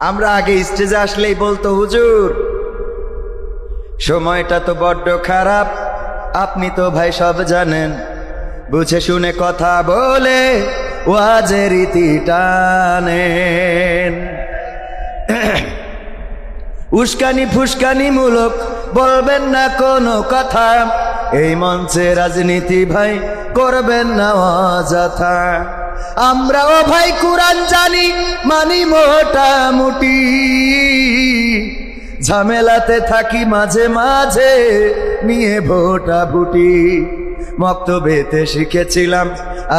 আমরা আগে স্টেজে আসলেই বলতো, হুজুর সময়টা তো বড্ড খারাপ, আপনি তো ভাই সব জানেন, বুঝে শুনে কথা বলে ওয়াজের রীতি টানেন। উস্কানি ফুস্কানি মূলক বলবেন না কোনো কথা, এই মঞ্চে রাজনীতি ভাই করবেন না অযথা। আমরাও ভাই কুরআন জানি, মানি মোটামুটি, ঝামেলাতে থাকি মাঝে মাঝে নিয়ে ভোটা ভুটি। মক্তবেতে শিখেছিলাম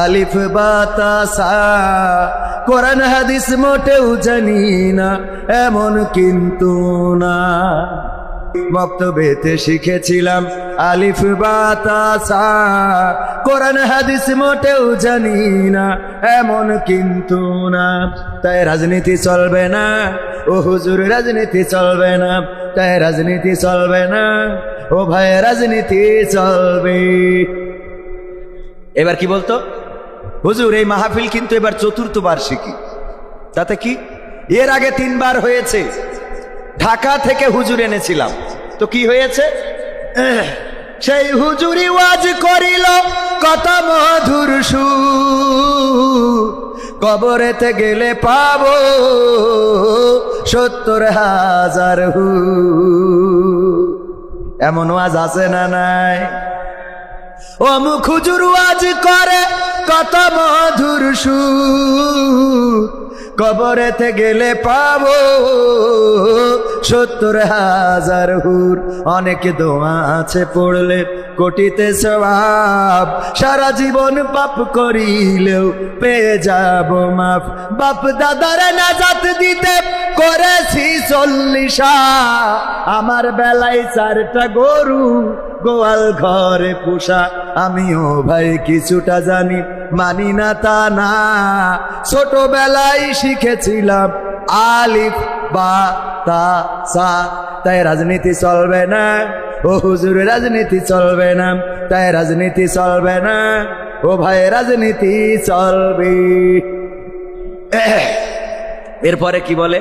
আলিফ বা তা সা, কোরআন হাদিস মোটেও জানি না এমন কিন্তু না। মক্তবেতে শিখেছিলাম আলিফ বা তা সা, কোরআন হাদিস মোটেও জানি না এমন কিন্তু না। তাই রাজনীতি চলবে না, ও হুজুর রাজনীতি চলবে না, তাই রাজনীতি চলবে না, ও ভাই রাজনীতি চলবে। এবার কি বলতো, হুজুর এই মাহফিল কিন্তু এবার ৪র্থ বার্ষিকী, তাতে কি? এর আগে ৩ বার হয়েছে, ঢাকা থেকে হুজুর এনেছিলাম, তো কি হয়েছে? সেই হুজুরি ওয়াজ করিল কত মধুর সুর, কবরেতে গেলে পাবো ৭০,০০০ হুর। এমন ওয়াজ আছে না নাই? অমুক হুজুর ওয়াজ করে কত মধুর সুর, কবরেতে গেলে পাবো ৭০,০০০ হুর। অনেক দোয়া আছে পড়লে কোটিতে সওয়াব, সারা জীবন পাপ করিলেও পেয়ে যাব মাফ। বাপ দাদার নাজাত দিতে করেছি ৪০, আমার বেলায় 4টা গরু গোয়াল ঘরে পোষা। আমিও ভাই কিছুটা জানি, মানি না তা না, ছোটবেলায় শিখেছিলাম আলিফ বা তা সা। তাই রাজনীতি চলবে না, ও হুজুর রাজনীতি চলবে না, তাই রাজনীতি চলবে না, ও ভাই রাজনীতি চলবে। এরপরে কি বলে,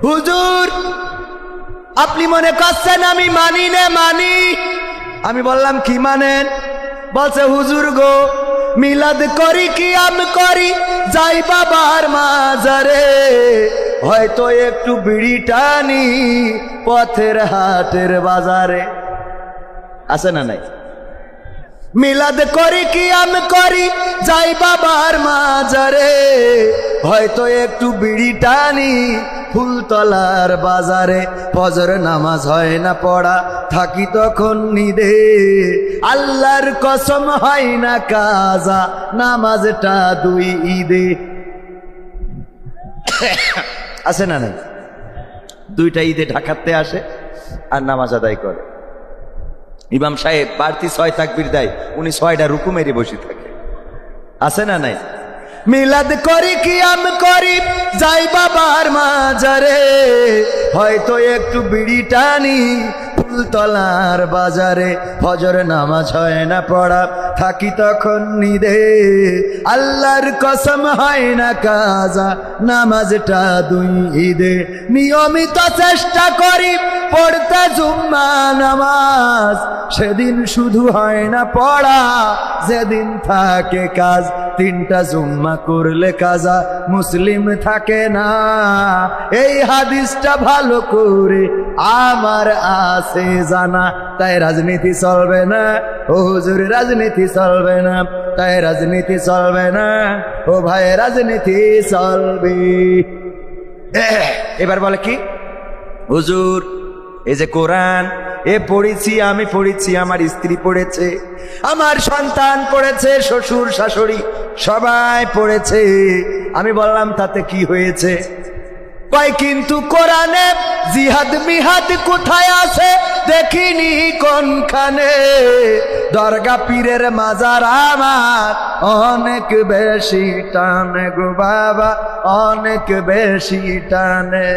হুজুর আপনি মনে করছেন আমি মানি না? মানি। আমি বললাম কি মানেন? বলছে হুজুর গো মিলাদ করি, কিয়াম করি, যাই বাবার মাজারে, হয়তো একটু বিড়ি টানি পথের হাটের বাজারে। আছে না নাই? মিলাদ করি, কিয়াম করি, যাই বাবার মাজারে, হয়তো একটু বিড়ি টানি ফুলতলার বাজারে। ফজর নামাজ হয় না পড়া, থাকি তখন নিদে, আল্লাহর কসম হয় না কাজা, নামাজটা 2 ঈদে। আছে না নাই? 2টা ঈদে ঢাকাতে আসে আর নামাজ আদায় করে। ইমাম সাহেব বাড়তি 6 তাকবীর দেয়, উনি 6টা রুকু মেরে বসে থাকে। আছে না নাই? মিলাদ করি, কিয়াম করি, যাই বাবার মাজারে, হয়তো একটু বিড়ি টানি ফুলতলার বাজারে। ফজর নামাজ হয় না পড়া, থাকি তখন নিদে, আল্লাহর কসম হয় না কাজা, নামাজটা 2 ঈদে। নিয়মিত চেষ্টা করি পড়তে জুম্মা নামাজ, সেদিন শুধু হয় না পড়া, যেদিন থাকে কাজ। 3টা জুম্মা করলে কাজা, মুসলিম থাকে না, এই হাদিসটা ভালো করে আমার আছে জানা। তাই রাজনীতি চলবে না, ও হুজুর রাজনীতি চলবে না, তাই রাজনীতি চলবে না, ও ভাই রাজনীতি চলবে। এবার বলে কি, হুজুর এই যে কোরআন এ পড়েছি, আমি পড়েছি, আমার স্ত্রী পড়েছে, আমার সন্তান পড়েছে, শ্বশুর শাশুড়ি সবাই পড়েছে। আমি বললাম তাতে কি হয়েছে? কয় কিন্তু কোরআনে জিহাদ মিহাদ কোথায় আছে দেখিনি কোনখানে, দরগা পীরের মাজার আমার অনেক বেশি টানে গো বাবা, অনেক বেশি টানে।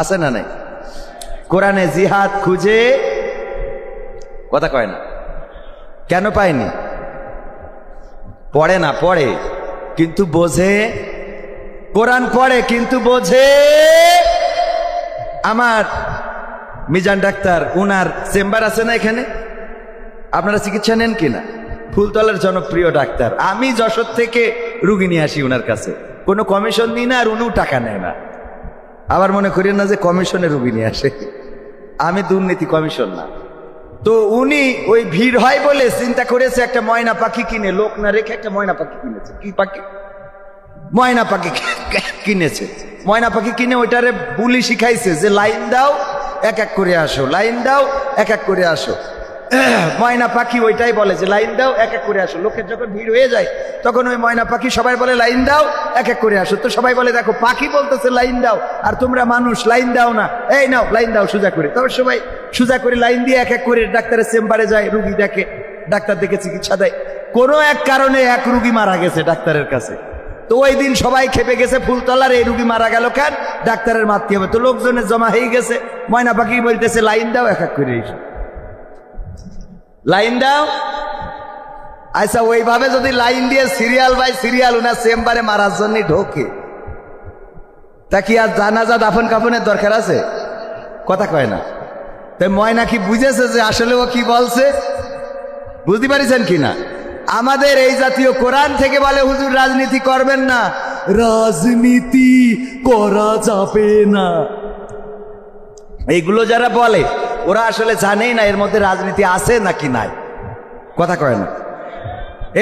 আছে না নাই? কোরআনে জিহাদ খুঁজে কথা কয় না, কেন পায়নি? পড়ে না, পড়ে কিন্তু বোঝে কোরআন পড়ে কিন্তু বোঝে। আমার মিজান ডাক্তার, উনার চেম্বার আছে না এখানে, আপনারা চিকিৎসা নেন কিনা? ফুলতলার জনপ্রিয় ডাক্তার। আমি যশোর থেকে রুগী নিয়ে আসি উনার কাছে, কোনো কমিশন নিই না, আর উনিও টাকা নেয় না। আবার মনে করেন না যে কমিশনে রুগী নিয়ে আসে, আমি দুর্নীতি কমিশন না। তো উনি ওই ভিড় হয় বলে চিন্তা করেছে একটা ময়না পাখি কিনে, লোক না রেখে একটা ময়না পাখি কিনেছে। কি পাখি? ময়না পাখি কিনেছে। ময়না পাখি কিনে ওইটারে বুলি শিখাইছে যে লাইন দাও, এক এক করে আসো, লাইন দাও, এক এক করে আসো। ময়না পাখি ওইটাই বলে যে লাইন দাও, এক এক করে আসো। লোকের যখন ভিড় হয়ে যায় তখন ওই ময়না পাখি সবাই বলে লাইন দাও, এক এক করে আসো। তো সবাই বলে দেখো পাখি বলতেছে লাইন দাও, আর তোমরা মানুষ লাইন দাও না, এই নাও লাইন দাও সোজা করে। তবে সবাই সোজা করে লাইন দিয়ে এক এক করে ডাক্তারের চেম্বারে যায়, রুগী দেখে, ডাক্তার দেখে চিকিৎসা দেয়। কোনো এক কারণে এক রুগী মারা গেছে ডাক্তারের কাছে। তো ওই দিন সবাই খেপে গেছে, ফুলতলার এই রুগী মারা গেল কেন, ডাক্তারের মারতে হবে। তো লোকজনের জমা হয়ে গেছে, ময়না পাখি বলতেছে লাইন দাও, এক এক করে এসো, লাইন দাও। আচ্ছা, ওইভাবে যদি লাইন দিয়ে সিরিয়াল বাই সিরিয়াল ওনার চেম্বারে মারার জন্য ঢোকে, তা কি আর জানাজা দাফন কাফনের দরকার আছে? কথা কয় না। তাই ময়না কি বুঝেছে যে আসলে ও কি বলছে? বুঝতে পারিছেন কিনা? আমাদের এই জাতীয় কোরআন থেকে বলে হুজুর রাজনীতি করবেন না, রাজনীতি করা যাবে না। এইগুলো যারা বলে ওরা আসলে জানেই না এর মধ্যে রাজনীতি আছে নাকি নাই। কথা কয় না।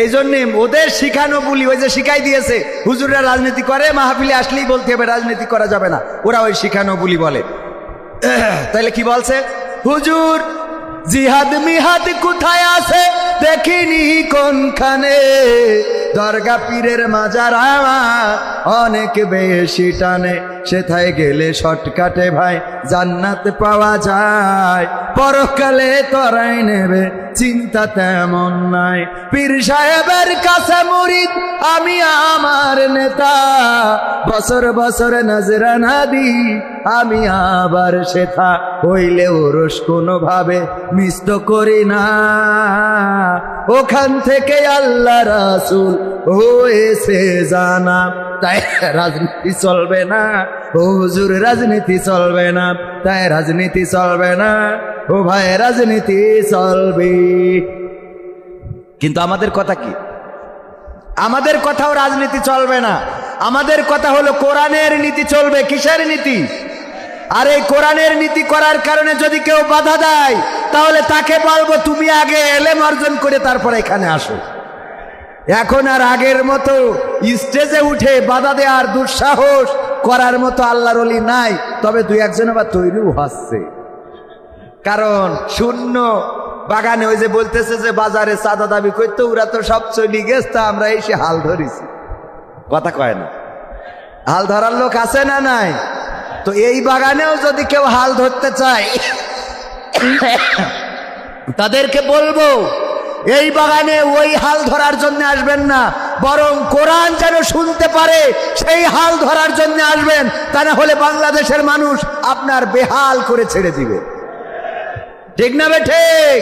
এই জন্যে ওদের শিখানো বলি, ওই যে শিখাই দিয়েছে হুজুররা রাজনীতি করে, মাহফিলে আসলেই বলতে হবে রাজনীতি করা যাবে না, ওরা ওই শিখানো বলি বলে। তাইলে কি বলছে হুজুর? জিহাদ মিহাদ কোথায় আছে দেখিনি কোনখানে, দরগা পীরের মাজার আমার অনেক বেশি টানে, সেথায় গেলে শর্টকাটে ভাই জান্নাত পাওয়া যায়, পরকালে তরাই নেবে চিন্তা তেমন নাই। পীর সাহেবের কাছে মুরিদ আমি আমার নেতা, বছর বছর নজরানা দি আমি আবার সেথা, হইলে ওরস কোনোভাবে মিস তো করি না, ওখান থেকে আল্লাহ রাসূল হয়েছে জানা। তাই রাজনীতি চলবে না ও হুজুর, রাজনীতি চলবে না, তাই রাজনীতি চলবে না ও ভাই, রাজনীতি চলবে। কিন্তু আমাদের কথা কি? আমাদের কথাও রাজনীতি চলবে না। আমাদের কথা হলো কোরআনের নীতি চলবে। কিসের নীতি? আর এই কোরআনের নীতি করার কারণে যদি কেউ বাধা দেয় তাহলে তাকে বলবো তুমি আগে এলেম অর্জন করে তারপর এখানে আসো। এখন আর আগের মতো স্টেজে উঠে বাধা দেওয়ার দুঃসাহস করার মতো আল্লাহর ওলি নাই। তবে দুই একজন আবার তৈরিও হচ্ছে, কারণ শূন্য বাগানে ওই যে বলতেছে যে বাজারে চাঁদা দাবি করতো, ওরা তো সব চলি গেছে, আমরা এসে হাল ধরেছি। কথা কয় না? হাল ধরার লোক আছে না নাই? তো এই বাগানেও যদি কেউ হাল ধরতে চায় তাদেরকে বলবো এই বাগানে ওই হাল ধরার জন্য আসবেন না, বরং কোরআন যেন শুনতে পারে সেই হাল ধরার জন্য আসবেন। তা না হলে বাংলাদেশের মানুষ আপনার বেহাল করে ছেড়ে দিবে। ঠিক না বে ঠিক?